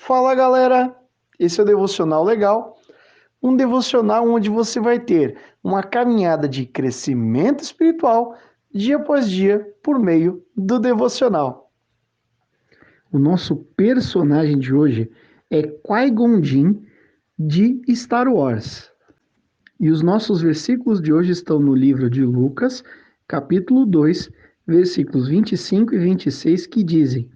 Fala galera, esse é o Devocional Legal, um devocional onde você vai ter uma caminhada de crescimento espiritual dia após dia por meio do devocional. O nosso personagem de hoje é Qui-Gon Jinn de Star Wars. E os nossos versículos de hoje estão no livro de Lucas, capítulo 2, versículos 25 e 26, que dizem: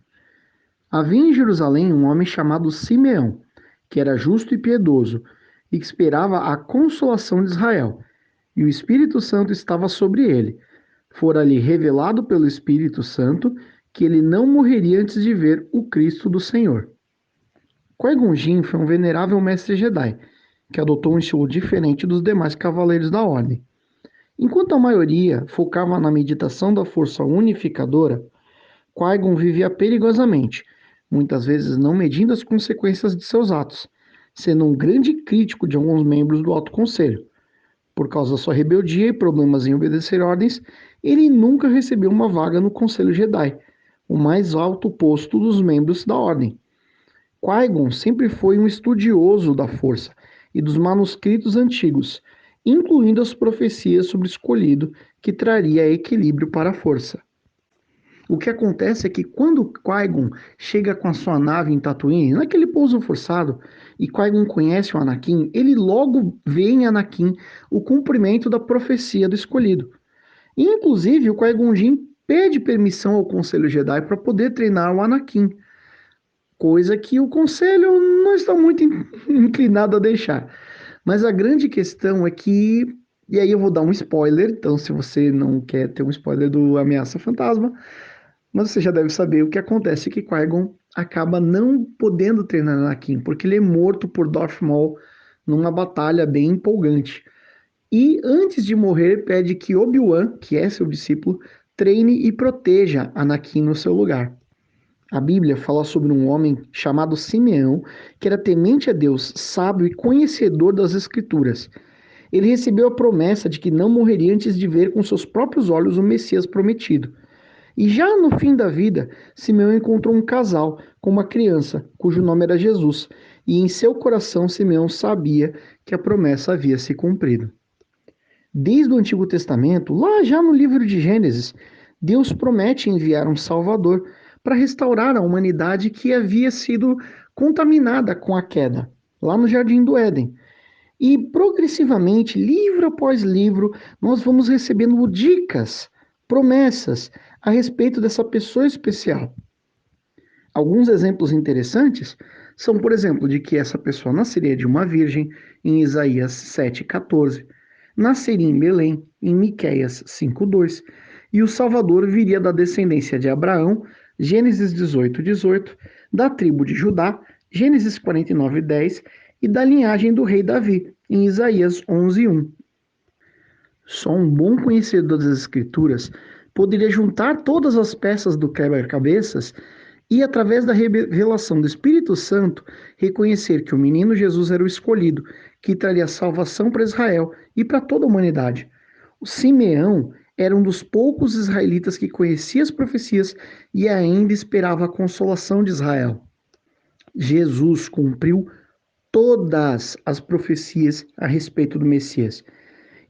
Havia em Jerusalém um homem chamado Simeão, que era justo e piedoso, e que esperava a consolação de Israel, e o Espírito Santo estava sobre ele. Fora-lhe revelado pelo Espírito Santo que ele não morreria antes de ver o Cristo do Senhor. Qui-Gon Jinn foi um venerável mestre Jedi, que adotou um estilo diferente dos demais cavaleiros da Ordem. Enquanto a maioria focava na meditação da força unificadora, Qui-Gon vivia perigosamente, muitas vezes não medindo as consequências de seus atos, sendo um grande crítico de alguns membros do Alto Conselho. Por causa da sua rebeldia e problemas em obedecer ordens, ele nunca recebeu uma vaga no Conselho Jedi, o mais alto posto dos membros da Ordem. Qui-Gon sempre foi um estudioso da força e dos manuscritos antigos, incluindo as profecias sobre o escolhido que traria equilíbrio para a força. O que acontece é que quando Qui-Gon chega com a sua nave em Tatooine, naquele pouso forçado, e Qui-Gon conhece o Anakin, ele logo vê em Anakin o cumprimento da profecia do escolhido. E, inclusive, o Qui-Gon Jinn pede permissão ao Conselho Jedi para poder treinar o Anakin, coisa que o Conselho não está muito inclinado a deixar. Mas a grande questão é que, e aí eu vou dar um spoiler, então se você não quer ter um spoiler do Ameaça Fantasma, mas você já deve saber o que acontece, que Qui-Gon acaba não podendo treinar Anakin, porque ele é morto por Darth Maul numa batalha bem empolgante. E antes de morrer, pede que Obi-Wan, que é seu discípulo, treine e proteja Anakin no seu lugar. A Bíblia fala sobre um homem chamado Simeão, que era temente a Deus, sábio e conhecedor das Escrituras. Ele recebeu a promessa de que não morreria antes de ver com seus próprios olhos o Messias prometido. E já no fim da vida, Simeão encontrou um casal com uma criança, cujo nome era Jesus, e em seu coração Simeão sabia que a promessa havia se cumprido. Desde o Antigo Testamento, lá já no livro de Gênesis, Deus promete enviar um Salvador para restaurar a humanidade que havia sido contaminada com a queda, lá no Jardim do Éden. E progressivamente, livro após livro, nós vamos recebendo dicas, promessas a respeito dessa pessoa especial. Alguns exemplos interessantes são, por exemplo, de que essa pessoa nasceria de uma virgem, em Isaías 7,14, nasceria em Belém, em Miqueias 5,2, e o Salvador viria da descendência de Abraão, Gênesis 18,18, da tribo de Judá, Gênesis 49,10, e da linhagem do rei Davi, em Isaías 11,1. Só um bom conhecedor das Escrituras poderia juntar todas as peças do quebra-cabeças e, através da revelação do Espírito Santo, reconhecer que o menino Jesus era o escolhido, que traria salvação para Israel e para toda a humanidade. O Simeão era um dos poucos israelitas que conhecia as profecias e ainda esperava a consolação de Israel. Jesus cumpriu todas as profecias a respeito do Messias.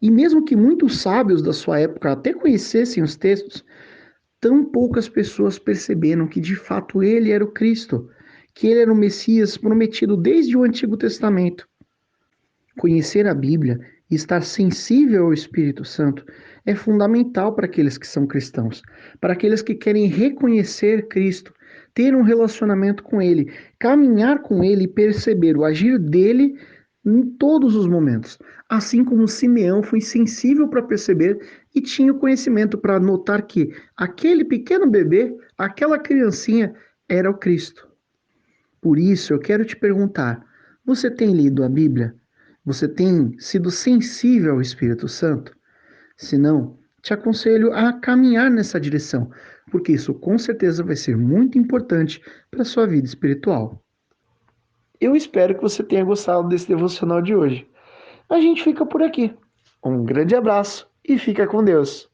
E mesmo que muitos sábios da sua época até conhecessem os textos, tão poucas pessoas perceberam que de fato ele era o Cristo, que ele era o Messias prometido desde o Antigo Testamento. Conhecer a Bíblia e estar sensível ao Espírito Santo é fundamental para aqueles que são cristãos, para aqueles que querem reconhecer Cristo, ter um relacionamento com Ele, caminhar com Ele e perceber o agir dele em todos os momentos. Assim como Simeão foi sensível para perceber e tinha o conhecimento para notar que aquele pequeno bebê, aquela criancinha, era o Cristo. Por isso, eu quero te perguntar: você tem lido a Bíblia? Você tem sido sensível ao Espírito Santo? Se não, te aconselho a caminhar nessa direção, porque isso com certeza vai ser muito importante para a sua vida espiritual. Eu espero que você tenha gostado desse devocional de hoje. A gente fica por aqui. Um grande abraço e fica com Deus.